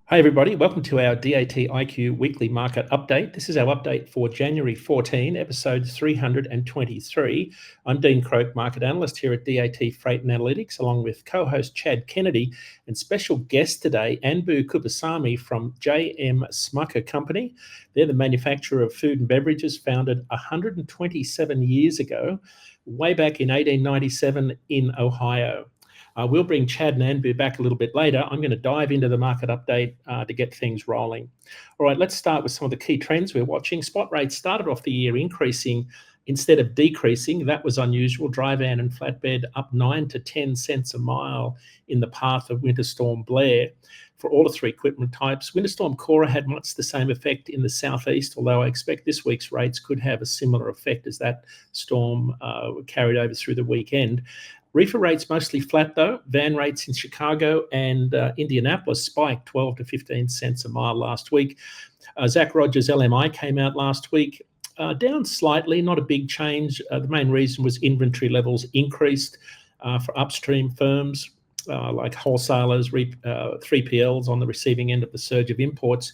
Hi everybody, welcome to our DAT IQ weekly market update. This is our update for January 14, episode 323. I'm Dean Croak, market analyst here at DAT Freight and Analytics, along with co-host Chad Kennedy and special guest today, Anbu Kuppusamy from J.M. Smucker Company. They're the manufacturer of food and beverages founded 127 years ago, way back in 1897 in Ohio. We'll bring Chad and Anbu back a little bit later. I'm going to dive into the market update to get things rolling. All right, let's start with some of the key trends we're watching. Spot rates started off the year increasing instead of decreasing. That was unusual. Dry van and flatbed up 9 to 10 cents a mile in the path of Winter Storm Blair. For all the three equipment types, Winter Storm Cora had much the same effect in the southeast, although I expect this week's rates could have a similar effect as that storm carried over through the weekend. Reefer rates mostly flat though. Van rates in Chicago and Indianapolis spiked 12 to 15 cents a mile last week. Zach Rogers' LMI came out last week, down slightly, not a big change. The main reason was inventory levels increased for upstream firms like wholesalers, 3PLs on the receiving end of the surge of imports.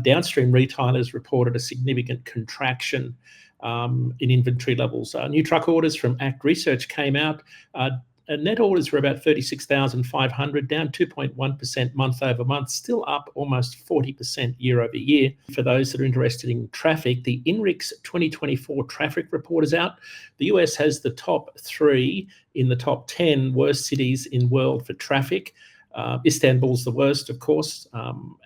Downstream retailers reported a significant contraction in inventory levels. New truck orders from ACT Research came out. Net orders were about 36,500, down 2.1% month over month, still up almost 40% year over year. For those that are interested in traffic, the INRIX 2024 traffic report is out. The US has the top 3 in the top 10 worst cities in world for traffic. Istanbul's the worst, of course,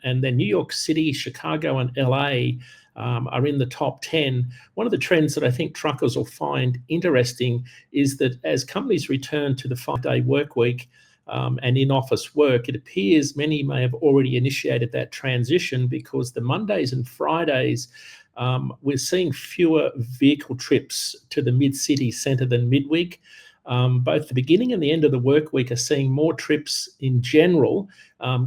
and then New York City, Chicago, and LA are in the top 10. One of the trends that I think truckers will find interesting is that as companies return to the 5-day work week and in-office work, it appears many may have already initiated that transition because the Mondays and Fridays, we're seeing fewer vehicle trips to the mid-city centre than midweek. Both the beginning and the end of the work week are seeing more trips in general,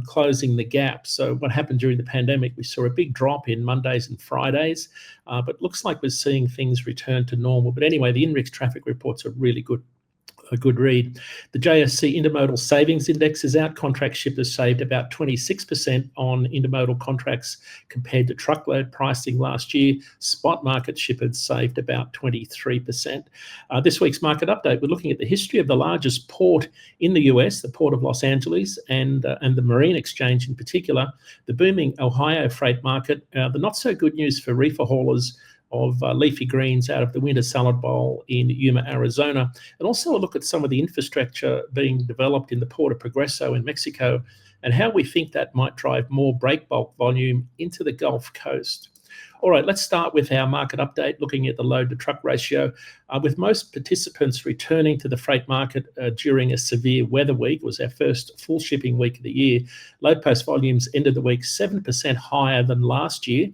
closing the gap. So what happened during the pandemic, we saw a big drop in Mondays and Fridays, but looks like we're seeing things return to normal. But anyway, the INRIX traffic reports are really good. A good read. The JSC Intermodal Savings Index is out. Contract shippers saved about 26% on intermodal contracts compared to truckload pricing last year. Spot market shippers saved about 23%. This week's market update, we're looking at the history of the largest port in the US, the Port of Los Angeles, and the Marine Exchange in particular, the booming Ohio freight market, the not so good news for reefer haulers of leafy greens out of the Winter Salad Bowl in Yuma, Arizona, and also a look at some of the infrastructure being developed in the Port of Progreso in Mexico and how we think that might drive more break bulk volume into the Gulf Coast. All right, let's start with our market update, looking at the load to truck ratio. With most participants returning to the freight market during a severe weather week, it was our first full shipping week of the year. Load post volumes ended the week 7% higher than last year.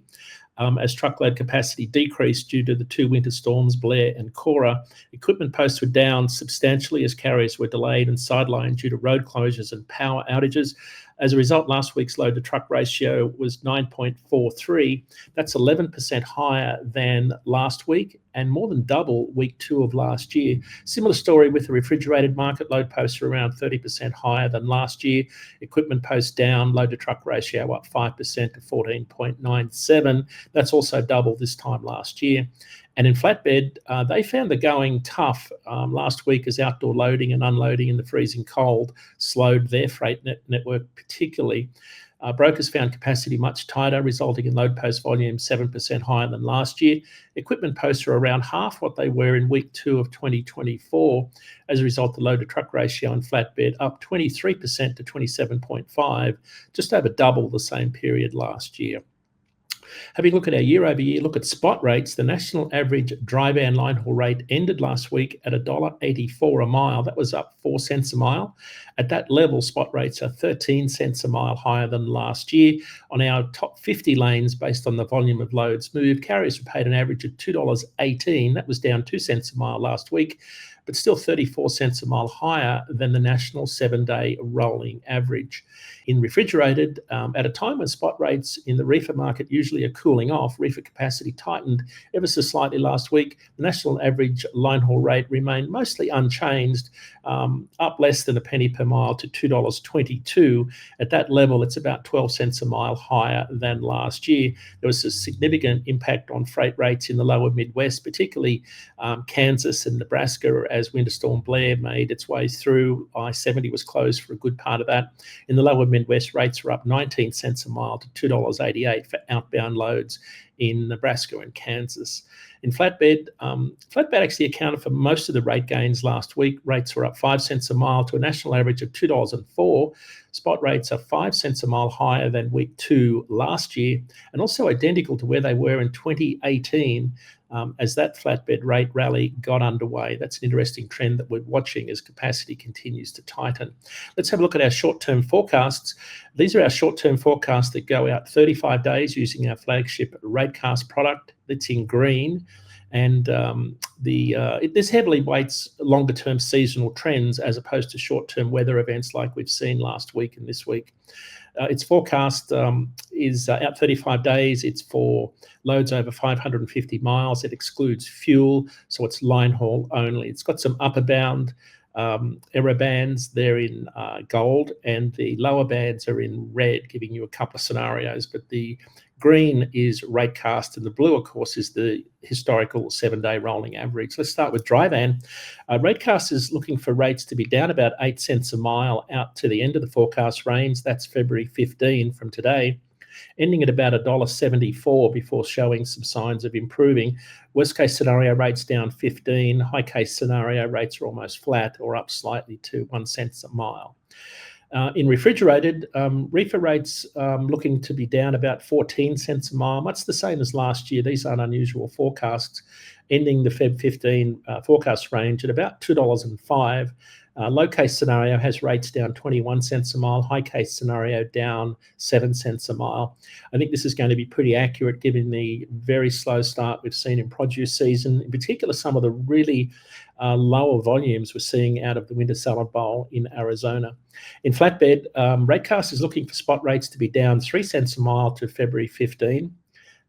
As truckload capacity decreased due to the 2 winter storms, Blair and Cora. Equipment posts were down substantially as carriers were delayed and sidelined due to road closures and power outages. As a result, last week's load to truck ratio was 9.43. That's 11% higher than last week and more than double week 2 of last year. Similar story with the refrigerated market. Load posts are around 30% higher than last year. Equipment posts down, load to truck ratio up 5% to 14.97. That's also double this time last year. And in flatbed, they found the going tough last week as outdoor loading and unloading in the freezing cold slowed their freight network particularly. Brokers found capacity much tighter, resulting in load post volume 7% higher than last year. Equipment posts are around half what they were in week 2 of 2024. As a result, the load to truck ratio in flatbed up 23% to 27.5, just over double the same period last year. Having a look at our year-over-year look at spot rates, the national average dry van line haul rate ended last week at $1.84 a mile. That was up 4 cents a mile. At that level, spot rates are 13 cents a mile higher than last year. On our top 50 lanes, based on the volume of loads moved, carriers were paid an average of $2.18. That was down 2 cents a mile last week, but still 34 cents a mile higher than the national 7-day rolling average. In refrigerated, at a time when spot rates in the reefer market usually are cooling off, reefer capacity tightened ever so slightly last week. The national average line haul rate remained mostly unchanged, up less than a penny per mile to $2.22. At that level, it's about 12 cents a mile higher than last year. There was a significant impact on freight rates in the lower Midwest, particularly Kansas and Nebraska, as Winter Storm Blair made its way through. I-70 was closed for a good part of that. In the lower Midwest, rates were up 19 cents a mile to $2.88 for outbound loads in Nebraska and Kansas. In flatbed, flatbed actually accounted for most of the rate gains last week. Rates were up 5 cents a mile to a national average of $2.04. Spot rates are 5 cents a mile higher than week 2 last year, and also identical to where they were in 2018 as that flatbed rate rally got underway. That's an interesting trend that we're watching as capacity continues to tighten. Let's have a look at our short-term forecasts. These are our short-term forecasts that go out 35 days using our flagship Ratecast product that's in green. And this heavily weights longer-term seasonal trends as opposed to short-term weather events like we've seen last week and this week. Its forecast is out 35 days. It's for loads over 550 miles. It excludes fuel, so it's line haul only. It's got some upper bound error bands. They're in gold, and the lower bands are in red, giving you a couple of scenarios. But the green is Ratecast, and the blue, of course, is the historical 7-day rolling average. Let's start with dry van. Ratecast is looking for rates to be down about 8 cents a mile out to the end of the forecast range. That's February 15 from today, ending at about $1.74 before showing some signs of improving. Worst case scenario rates down 15. High case scenario rates are almost flat or up slightly to 1 cent a mile. In refrigerated, reefer rates looking to be down about 14 cents a mile, much the same as last year. These aren't unusual forecasts, ending the Feb 15 forecast range at about $2.05. Low case scenario has rates down 21 cents a mile. High case scenario down 7 cents a mile. I think this is going to be pretty accurate given the very slow start we've seen in produce season, in particular some of the really lower volumes we're seeing out of the winter salad bowl in Arizona. In flatbed, Ratecast is looking for spot rates to be down 3 cents a mile to February 15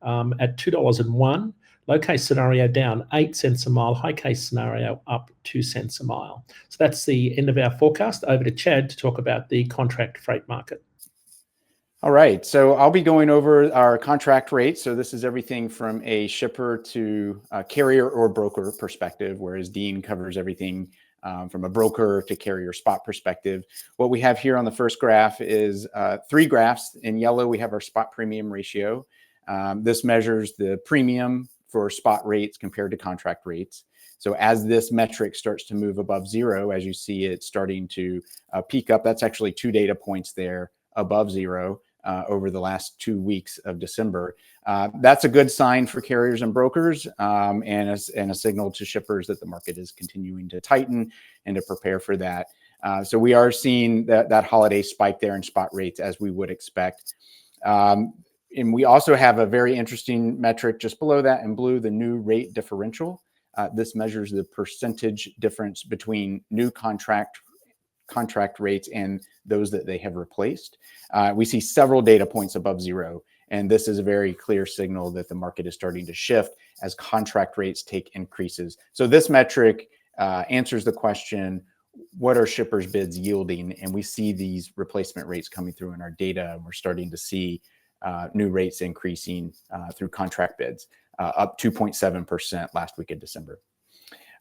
at $2.01. Low case scenario down 8 cents a mile. High case scenario up 2 cents a mile. So that's the end of our forecast. Over to Chad to talk about the contract freight market. All right, so I'll be going over our contract rates. So this is everything from a shipper to a carrier or broker perspective, whereas Dean covers everything from a broker to carrier spot perspective. What we have here on the first graph is 3 graphs. In yellow, we have our spot premium ratio. This measures the premium for spot rates compared to contract rates. So as this metric starts to move above 0, as you see it starting to peak up, that's actually 2 data points there above 0 over the last 2 weeks of December. That's a good sign for carriers and brokers and a signal to shippers that the market is continuing to tighten and to prepare for that. So we are seeing that holiday spike there in spot rates as we would expect. And we also have a very interesting metric just below that in blue, the new rate differential. This measures the percentage difference between new contract rates and those that they have replaced. We see several data points above 0, and this is a very clear signal that the market is starting to shift as contract rates take increases. So this metric answers the question, what are shippers' bids yielding? And we see these replacement rates coming through in our data, and we're starting to see new rates increasing through contract bids, up 2.7% last week of December.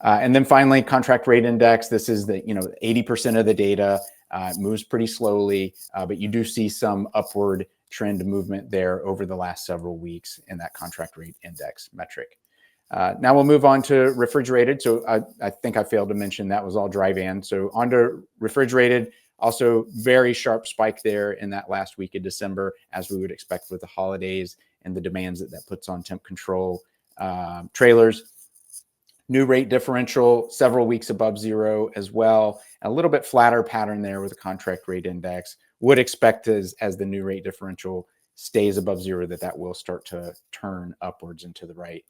And then finally, contract rate index. This is the 80% of the data. It moves pretty slowly, but you do see some upward trend movement there over the last several weeks in that contract rate index metric. Now we'll move on to refrigerated. So I think I failed to mention that was all dry van. So on to refrigerated. Also very sharp spike there in that last week of December, as we would expect with the holidays and the demands that puts on temp control trailers. New rate differential, several weeks above 0 as well. A little bit flatter pattern there with the contract rate index. Would expect as the new rate differential stays above 0 that will start to turn upwards and to the right.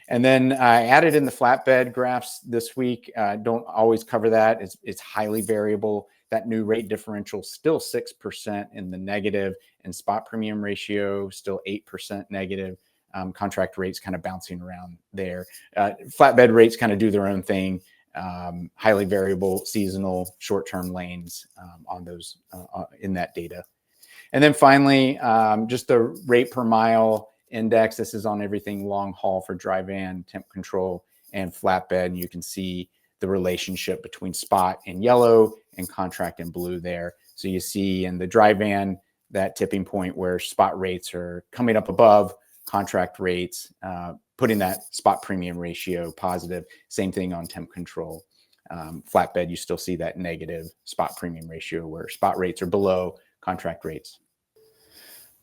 And then I added in the flatbed graphs this week. Don't always cover that. It's highly variable. that new rate differential still 6% in the negative, and spot premium ratio still 8% negative. Contract rates kind of bouncing around there. Flatbed rates kind of do their own thing. Highly variable, seasonal, short-term lanes on those in that data. And then finally, just the rate per mile index. This is on everything long haul for dry van, temp control, and flatbed. And you can see the relationship between spot in yellow and contract in blue there. So you see in the dry van, that tipping point where spot rates are coming up above contract rates, putting that spot premium ratio positive. Same thing on temp control. Flatbed, you still see that negative spot premium ratio where spot rates are below contract rates.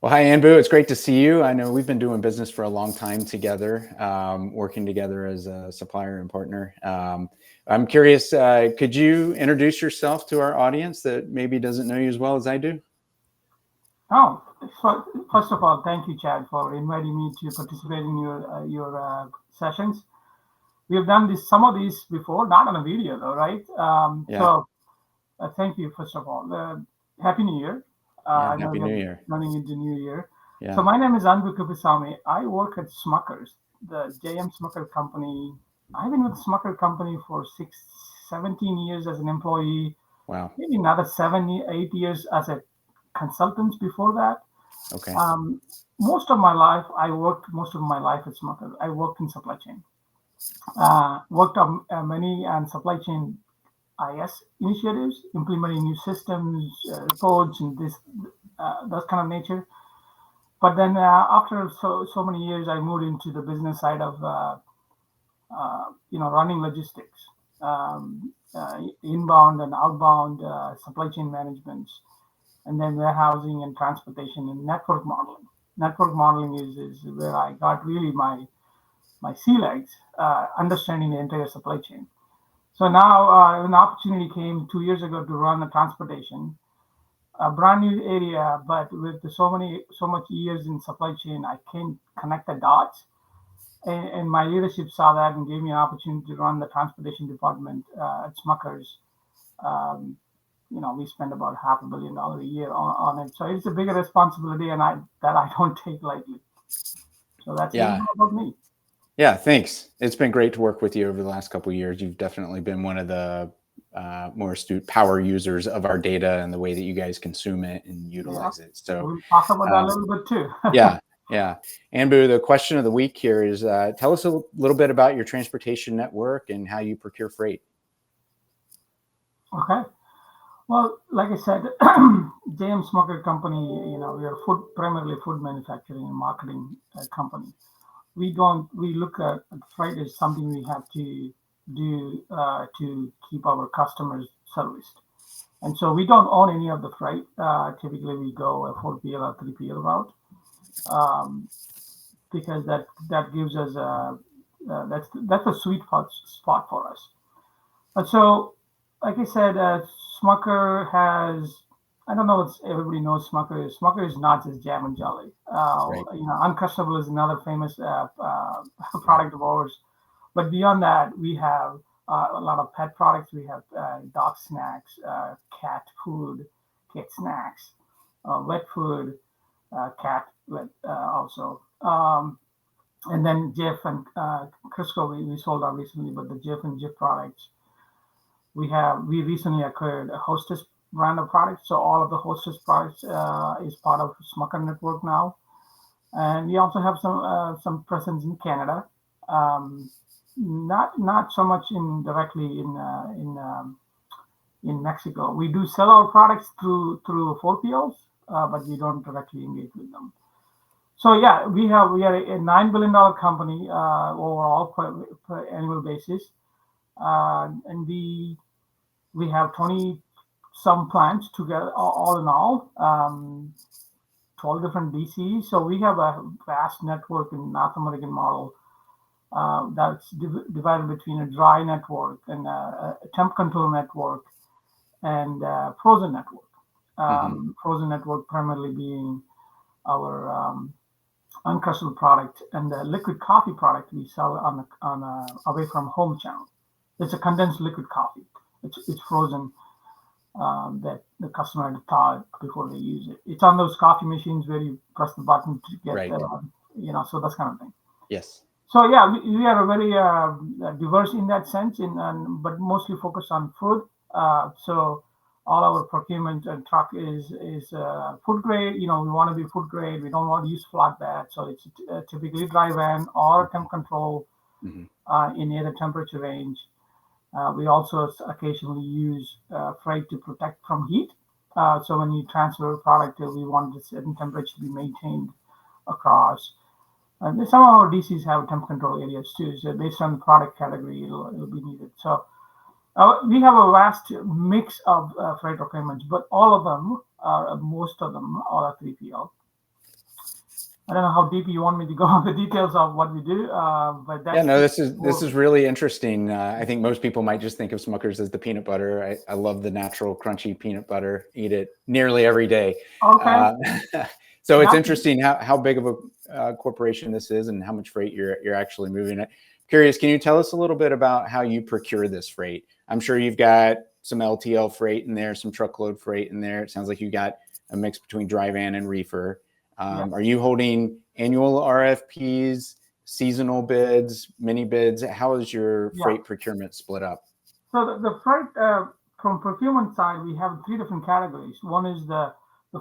Well, hi, Anbu. It's great to see you. I know we've been doing business for a long time together, working together as a supplier and partner. I'm curious, could you introduce yourself to our audience that maybe doesn't know you as well as I do? Oh, first of all, thank you, Chad, for inviting me to participate in your sessions. We have done some of these before, not on a video though, right? Yeah. So thank you, first of all. Happy New Year. Happy New Year. Running into New Year. Yeah. So my name is Anbu Kuppusamy. I work at Smucker's, the JM Smucker Company. I've been with Smucker Company for 17 years as an employee. Wow. Maybe another 8 years as a consultant before that. Okay. Most of my life at Smucker. I worked in supply chain. Worked on many supply chain IS initiatives, implementing new systems, codes, and that kind of nature. But then after so many years, I moved into the business side of running logistics, inbound and outbound supply chain management, and then warehousing and transportation and network modeling. Network modeling is where I got really my sea legs, understanding the entire supply chain. So now an opportunity came 2 years ago to run the transportation, a brand new area, but with so much years in supply chain, I can connect the dots. And my leadership saw that and gave me an opportunity to run the transportation department at Smucker's. We spend about $500 million a year on it. So it's a bigger responsibility, and I don't take lightly. So that's about me. Yeah, thanks. It's been great to work with you over the last couple of years. You've definitely been one of the more astute power users of our data and the way that you guys consume it and utilize it. So we'll talk about that a little bit too. Yeah. Anbu, the question of the week here is, tell us a little bit about your transportation network and how you procure freight. Okay. Well, like I said, JM Smucker Company, we are primarily food manufacturing and marketing company. We look at freight as something we have to do to keep our customers serviced. And so we don't own any of the freight. Typically, we go a 4PL or 3PL route because that gives us that's a sweet spot for us. And so, like I said, Smucker has, I don't know if everybody knows Smucker is. Smucker is not just jam and jelly. Right. Uncrustable is another famous product of ours. But beyond that, we have a lot of pet products. We have dog snacks, cat food, cat snacks, wet food, cat wet also. And then Jif and Crisco we sold out recently, but the Jif and Jif products. We recently acquired a Hostess brand of products. So all of the Hostess products is part of Smucker network now. And we also have some presence in Canada. Not so much directly in Mexico. We do sell our products through 4PLs, but we don't directly engage with them. So yeah, we are a $9 billion company overall per annual basis, and we have 20 some plants together, all in all, 12 different DCs. So we have a vast network in North American model that's divided between a dry network and a temp control network and a frozen network. Frozen network primarily being our uncrustable product and the liquid coffee product we sell on away from home channel. It's a condensed liquid coffee. It's frozen. that the customer had thought before they use it. It's on those coffee machines where you press the button to get, Right. So that kind of thing. Yes. So yeah, we are very diverse in that sense, but mostly focused on food. So all our procurement and truck is food grade. We want to be food grade. We don't want to use flatbed, so it's typically dry van or temp control in either temperature range. We also occasionally use freight to protect from heat. So when you transfer a product, we want a certain temperature to be maintained across. Some of our DCs have temp control areas too. So based on the product category, it'll be needed. So we have a vast mix of freight requirements, but most of them are 3PL. I don't know how deep you want me to go on the details of what we do, but that's this is really interesting. I think most people might just think of Smucker's as the peanut butter. I love the natural crunchy peanut butter. Eat it nearly every day. Okay. So it's interesting how big of a corporation this is and how much freight you're actually moving. Curious, can you tell us a little bit about how you procure this freight? I'm sure you've got some LTL freight in there, some truckload freight in there. It sounds like you got a mix between dry van and reefer. Are you holding annual RFPs, seasonal bids, mini bids? How is your freight procurement split up? So the freight from procurement side, we have 3 different categories. One is the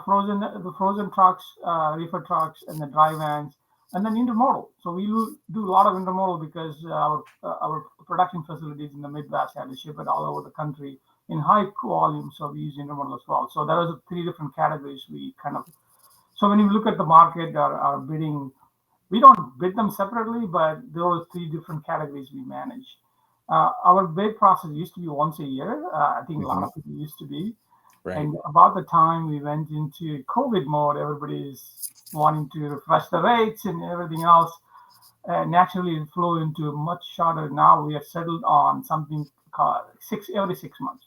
frozen trucks, reefer trucks, and the dry vans, and then intermodal. So we do a lot of intermodal because our production facilities in the Midwest have to ship it all over the country in high volume. So we use intermodal as well. So there are 3 different categories we kind of. So when you look at the market, our bidding, we don't bid them separately, but there are 3 different categories we manage. Our bid process used to be once a year. I think a lot of people used to be. Right. And about the time we went into COVID mode, everybody's wanting to refresh the rates and everything else. Naturally, it flew into much shorter. Now we are settled on something called every 6 months.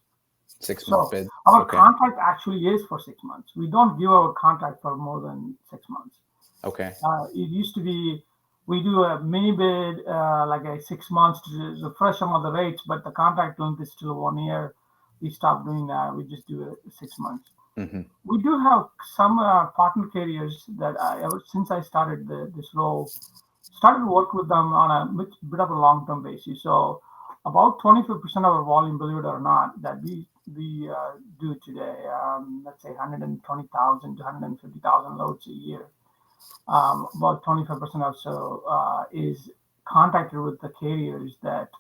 6 month bid. Our contract actually is for 6 months. We don't give our contract for more than 6 months. Okay. It used to be we do a mini bid like a 6 months to refresh some of the rates, but the contract length is still 1 year. We stopped doing that. We just do it 6 months. We do have some partner carriers that ever since I started this role, started to work with them on a bit of a long-term basis. So about 25% of our volume, believe it or not, that we do today, let's say 120,000 to 150,000 loads a year. About 25% or so is contracted with the carriers that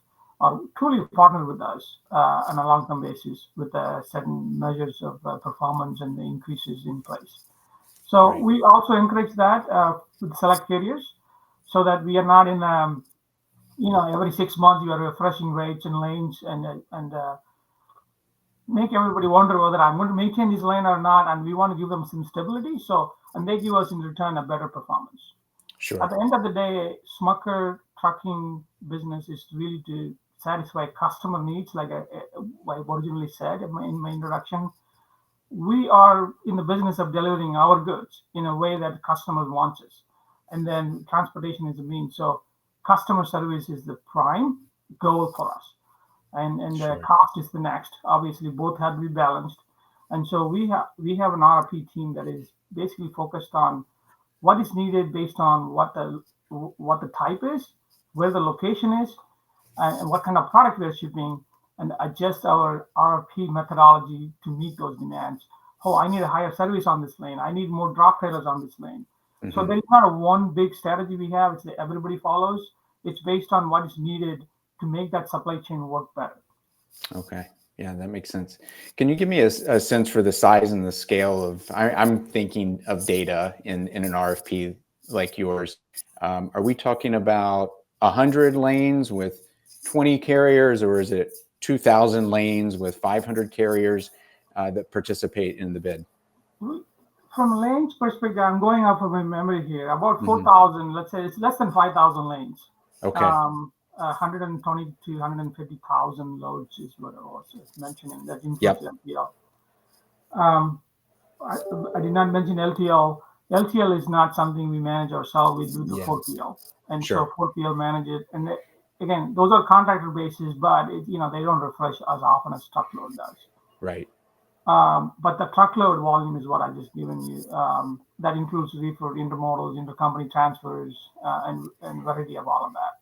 are truly partnered with us on a long-term basis with certain measures of performance and the increases in place. So we also encourage that with select carriers so that we are not in, every 6 months you are refreshing rates and lanes and make everybody wonder whether I'm going to maintain this lane or not. And we want to give them some stability. And they give us in return a better performance. Sure. At the end of the day, Smucker trucking business is really to satisfy customer needs, like I originally said in my introduction. We are in the business of delivering our goods in a way that customers want us. And then transportation is the means. So customer service is the prime goal for us. And the cost is the next. Obviously, both have to be balanced. And so we have an RP team that is basically focused on what is needed based on what the type is, where the location is, and what kind of product we're shipping, and adjust our RFP methodology to meet those demands. Oh, I need a higher service on this lane. I need more drop trailers on this lane. So there's not a one big strategy we have. It's that everybody follows. It's based on what is needed to make that supply chain work better. Okay. Yeah, that makes sense. Can you give me a sense for the size and the scale of, I'm thinking of data in an RFP like yours. Are we talking about 100 lanes with 20 carriers, or is it 2,000 lanes with 500 carriers that participate in the bid? From lanes perspective, I'm going off of my memory here. About 4,000, let's say it's less than 5,000 lanes. Okay. 120 to 150,000 loads is what I was mentioning. That includes LTL. I did not mention LTL. LTL is not something we manage ourselves. We do the 4PL. And so 4PL manage it. And again, those are contractor bases, but they don't refresh as often as truckload does. Right. But the truckload volume is what I just given you. That includes reefer, intermodals, intercompany transfers, and variety of all of that.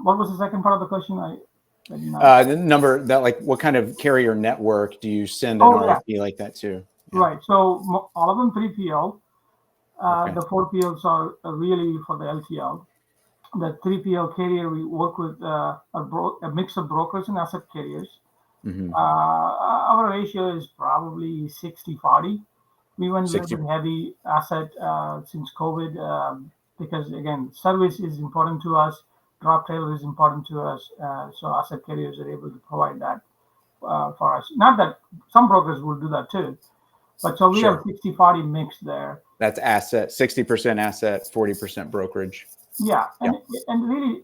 What was the second part of the question? The number that, like, what kind of carrier network do you send an RFP like that to? Yeah. Right. So all of them 3PL. Okay. The 4PLs are really for the LTL. The 3PL carrier, we work with a mix of brokers and asset carriers. Mm-hmm. Our ratio is probably 60-40. We went a little bit heavy asset since COVID because, again, service is important to us. Drop trailer is important to us. So asset carriers are able to provide that for us. Not that some brokers will do that too. But so we have 60-40 mix there. That's asset, 60% asset, 40% brokerage. Yeah. And really,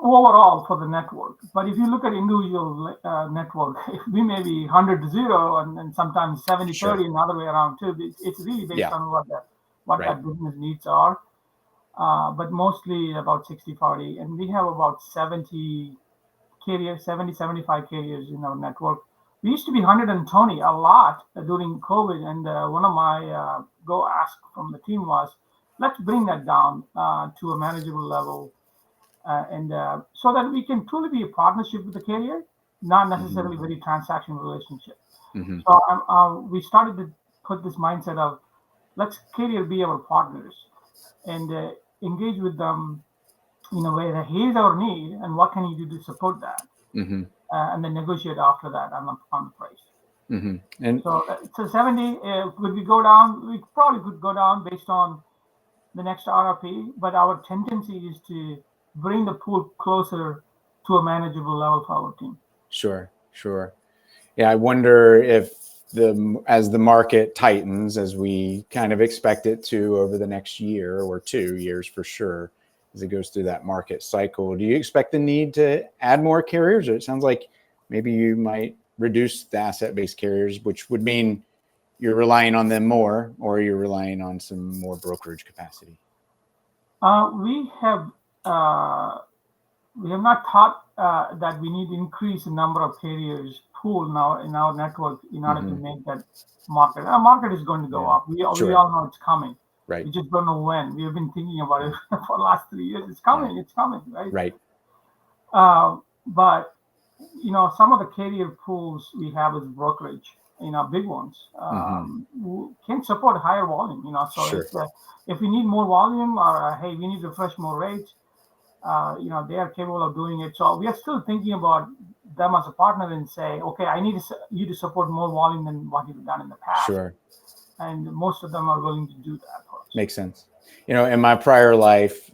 overall for the network. But if you look at individual network, we may be 100-0 and sometimes 70-30 and the other way around too. It's really based on what that business needs are. But mostly about 60-40. And we have about 70 carriers, 75 carriers in our network. We used to be 120 a lot during COVID. And one of my go ask from the team was, let's bring that down to a manageable level. And so that we can truly be a partnership with the carrier, not necessarily very transactional relationship. Mm-hmm. So we started to put this mindset of let's carrier be our partners and engage with them in a way that here's our need and what can you do to support that, and then negotiate after that on the price. Mm-hmm. And so 70, could we go down? We probably could go down based on the next RFP, but our tendency is to bring the pool closer to a manageable level for our team. Sure. Yeah, I wonder if as the market tightens, as we kind of expect it to over the next year or 2 years for sure, as it goes through that market cycle, do you expect the need to add more carriers? Or it sounds like maybe you might reduce the asset-based carriers, which would mean you're relying on them more, or you're relying on some more brokerage capacity. We have not thought that we need to increase the number of carriers pool now in our network in order to make that market. Our market is going to go up. We all know it's coming. Right. We just don't know when. We have been thinking about it for the last 3 years. It's coming. It's coming. Right. Right. But some of the carrier pools we have is brokerage. Big ones can support higher volume. So if we need more volume, or hey, we need to refresh more rates. They are capable of doing it. So we are still thinking about them as a partner and say, okay, I need you to support more volume than what you've done in the past. Sure. And most of them are willing to do that for us. Makes sense. In my prior life,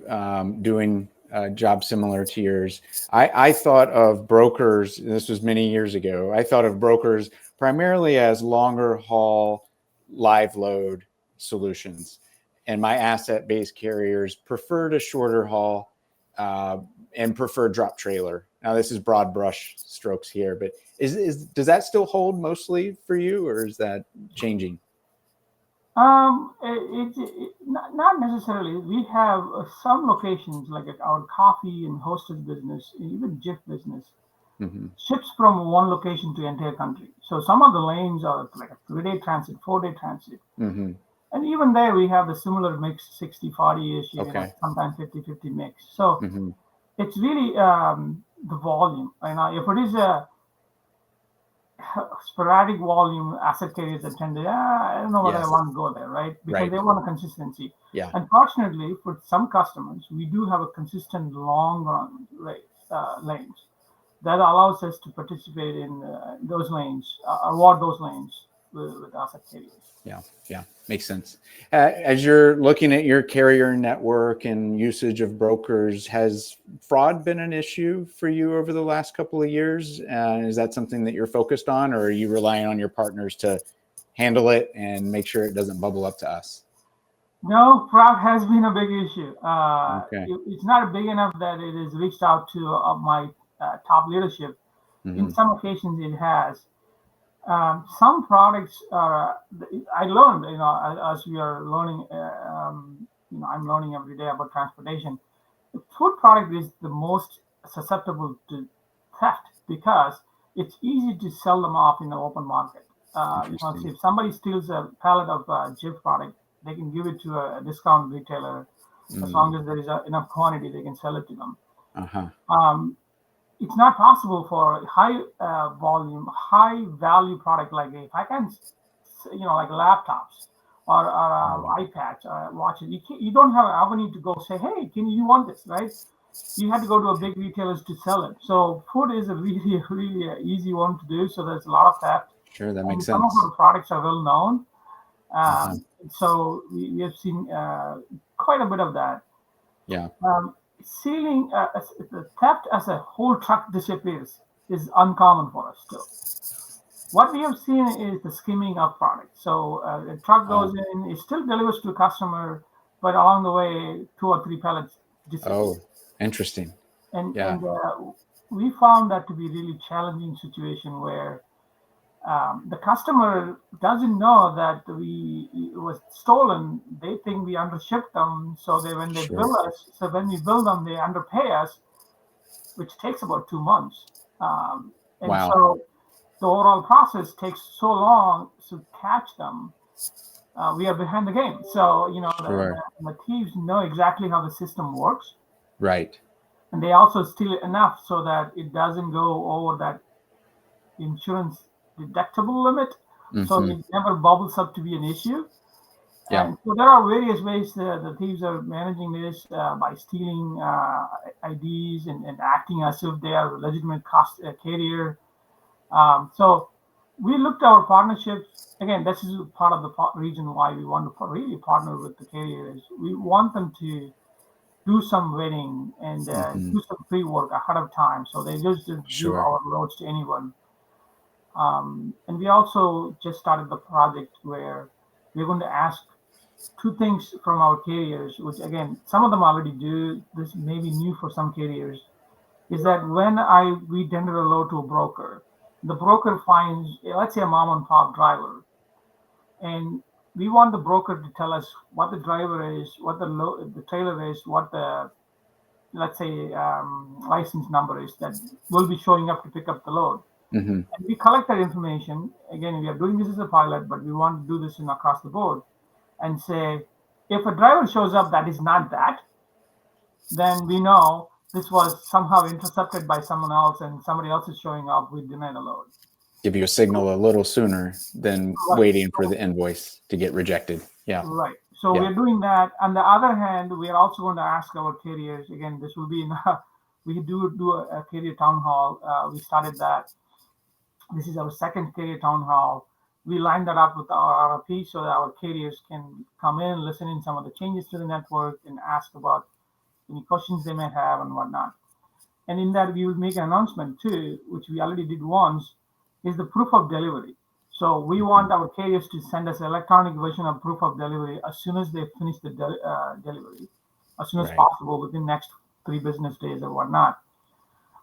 doing a job similar to yours, I thought of brokers, this was many years ago, I thought of brokers primarily as longer haul live load solutions. And my asset-based carriers preferred a shorter haul and prefer drop trailer. Now this is broad brush strokes here, but does that still hold mostly for you, or is that changing? Not necessarily. We have some locations like our coffee and hostess business, and even Jif business, ships from one location to entire country. So some of the lanes are like a 3-day transit, 4-day transit. And even there, we have the similar mix, 60-40-ish, sometimes 50-50 mix. So it's really the volume. If it is a sporadic volume, asset carriers that tend to, I don't know whether I want to go there, right? Because they want a consistency. Yeah. Unfortunately, for some customers, we do have a consistent long run lanes that allows us to participate in those lanes, award those lanes with asset carriers. Yeah, makes sense. As you're looking at your carrier network and usage of brokers, has fraud been an issue for you over the last couple of years? Is that something that you're focused on, or are you relying on your partners to handle it and make sure it doesn't bubble up to us? No, fraud has been a big issue. It's not big enough that it has reached out to my top leadership. In some occasions, it has. Some products are, I learned, as we are learning, I'm learning every day about transportation. The food product is the most susceptible to theft because it's easy to sell them off in the open market. So if somebody steals a pallet of Jif product, they can give it to a discount retailer. As long as there is enough quantity, they can sell it to them. It's not possible for high volume, high value product like if I can, like laptops or iPads or watches. You don't have an avenue to go say, hey, you want this, right? You had to go to a big retailers to sell it. So food is a really, really easy one to do. So there's a lot of theft. Sure, that makes Some sense. of our products are well known. So we have seen quite a bit of that. Yeah. Stealing, the theft as a whole truck disappears is uncommon for us still. What we have seen is the skimming of products. So a truck goes in, it still delivers to a customer, but along the way, 2 or 3 pallets disappear. Oh, interesting. And we found that to be a really challenging situation where the customer doesn't know that it was stolen. They think we undershipped them. So when they bill us, when we bill them, they underpay us, which takes about 2 months. So the overall process takes so long to catch them. We are behind the game. So, the thieves know exactly how the system works. Right. And they also steal enough so that it doesn't go over that insurance deductible limit, so it never bubbles up to be an issue. And so there are various ways the thieves are managing this by stealing IDs and acting as if they are a legitimate carrier. So we looked at our partnerships. Again, this is part of the reason why we want to really partner with the carriers. We want them to do some vetting and do some pre-work ahead of time, so they just give our loads to anyone. And we also just started the project where we're going to ask 2 things from our carriers, which again, some of them already do. This may be new for some carriers, is that when we tender a load to a broker, the broker finds, let's say, a mom and pop driver, and we want the broker to tell us what the driver is, what the trailer is, what the, let's say, license number is that will be showing up to pick up the load. And we collect that information. Again, we are doing this as a pilot, but we want to do this across the board and say, if a driver shows up that is not that, then we know this was somehow intercepted by someone else and somebody else is showing up, we deny the load. Give you a signal a little sooner than waiting for the invoice to get rejected. Yeah. Right. So we're doing that. On the other hand, we are also going to ask our carriers, again, this will be we do a carrier town hall. We started that. This is our second carrier town hall. We lined that up with our RFP so that our carriers can come in, listen in some of the changes to the network, and ask about any questions they may have and whatnot. And in that, we will make an announcement too, which we already did once, is the proof of delivery. So we want our carriers to send us an electronic version of proof of delivery as soon as they finish the delivery, as soon as possible within the next 3 business days or whatnot.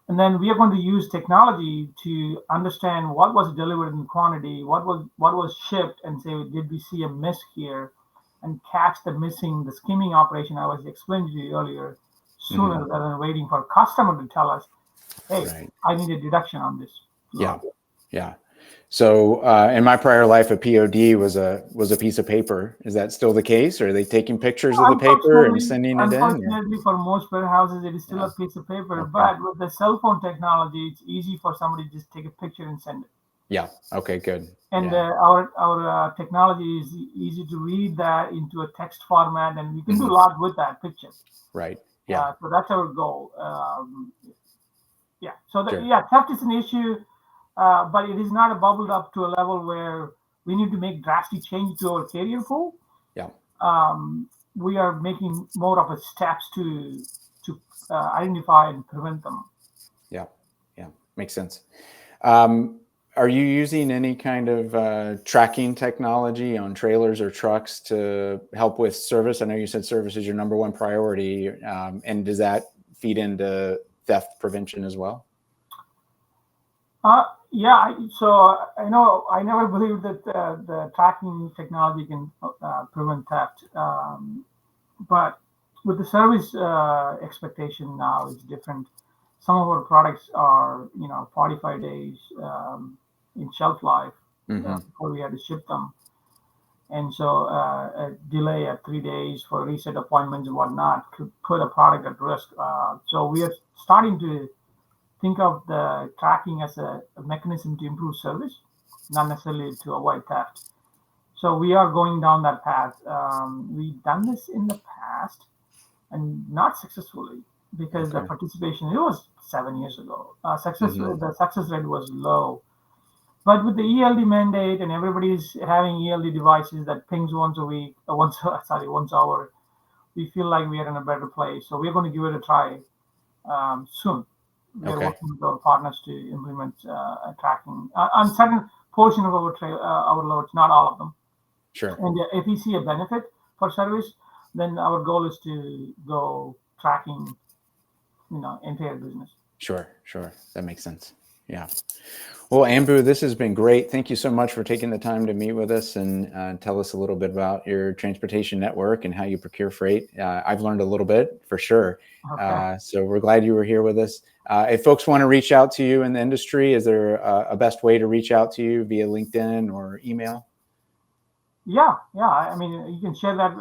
And then we are going to use technology to understand what was delivered in quantity, what was shipped, and say, did we see a miss here, and catch the skimming operation I was explaining to you earlier sooner rather than waiting for a customer to tell us, hey, I need a deduction on this. Yeah. So in my prior life, a POD was a piece of paper. Is that still the case? Or are they taking pictures of the paper and sending it in? Unfortunately, for most warehouses, it is still a piece of paper. Okay. But with the cell phone technology, it's easy for somebody to just take a picture and send it. Yeah. Okay, good. And our technology is easy to read that into a text format, and we can do a lot with that picture. Right. Yeah. So that's our goal. So theft is an issue. But it is not bubbled up to a level where we need to make drastic change to our carrier pool. Yeah. We are making more of a steps to identify and prevent them. Yeah. Makes sense. Are you using any kind of tracking technology on trailers or trucks to help with service? I know you said service is your #1 priority. And does that feed into theft prevention as well? So I know I never believed that the tracking technology can prevent theft, but with the service expectation now is different. some of our products are 45 days in shelf life before we had to ship them. And so a delay at 3 days for reset appointments and whatnot could put a product at risk. So we are starting to think of the tracking as a mechanism to improve service, not necessarily to avoid theft. So we are going down that path. We've done this in the past and not successfully because the participation, it was 7 years ago. The success rate was low. But with the ELD mandate and everybody's having ELD devices that pings once hour, we feel like we are in a better place. So we're going to give it a try soon. We are working with our partners to implement tracking on certain portion of our loads, not all of them. Sure. And if we see a benefit for service, then our goal is to go tracking, entire business. Sure. That makes sense. Yeah. Well, Anbu, this has been great. Thank you so much for taking the time to meet with us and tell us a little bit about your transportation network and how you procure freight. I've learned a little bit for sure. Okay. So we're glad you were here with us. If folks want to reach out to you in the industry, is there a best way to reach out to you via LinkedIn or email? Yeah. I mean, you can share that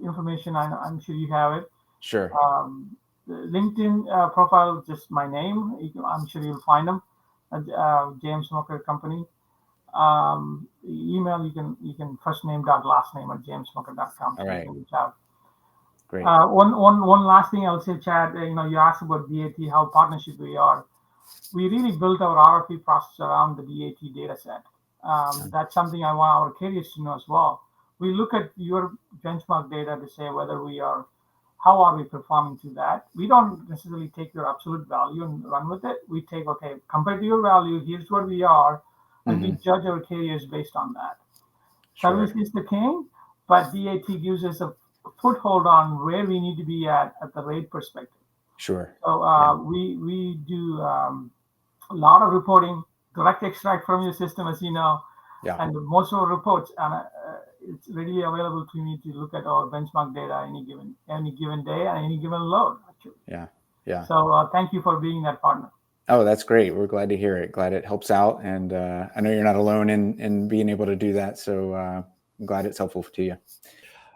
information. I'm sure you have it. Sure. The LinkedIn profile, just my name. I'm sure you'll find them. James Smoker Company. Email, you can first name dot last name at jamessmoker.com. All right. Reach out. Great. One last thing I'll say, Chad. You asked about DAT, how partnership we are. We really built our RFP process around the DAT data set. That's something I want our carriers to know as well. We look at your benchmark data to say how are we performing to that. We don't necessarily take your absolute value and run with it. We take, compared to your value, here's where we are, and we judge our carriers based on that. Sure. Service is the king, but DAT gives us a foothold on where we need to be at the rate perspective. Sure. So we do a lot of reporting, direct extract from your system, as you know, and most of our reports, it's readily available to me to look at our benchmark data any given day and any given load, actually. Yeah. So thank you for being that partner. Oh, that's great. We're glad to hear it. Glad it helps out. And I know you're not alone in being able to do that. So I'm glad it's helpful to you.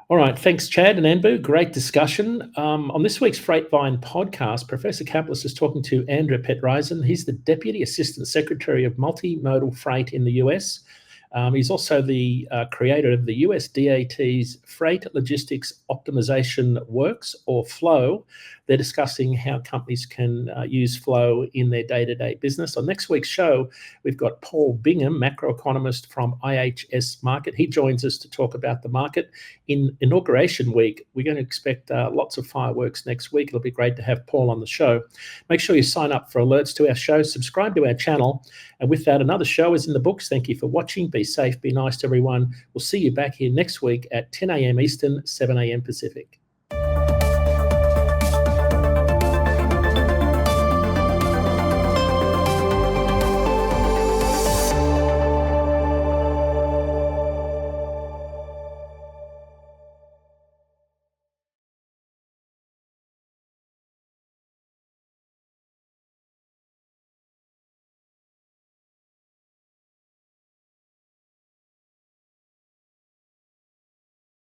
All right. Thanks, Chad and Anbu. Great discussion. On this week's Freightvine podcast, Professor Kaplis is talking to Andrew Petrisen. He's the Deputy Assistant Secretary of Multimodal Freight in the US. He's also the creator of the US DAT's Freight Logistics Optimization Works, or FLOW. They're discussing how companies can use FLOW in their day-to-day business. On next week's show, we've got Paul Bingham, macroeconomist from IHS Markit. He joins us to talk about the market in Inauguration Week. We're going to expect lots of fireworks next week. It'll be great to have Paul on the show. Make sure you sign up for alerts to our show, subscribe to our channel. And with that, another show is in the books. Thank you for watching. Be safe, be nice to everyone. We'll see you back here next week at 10 a.m. Eastern, 7 a.m. Pacific.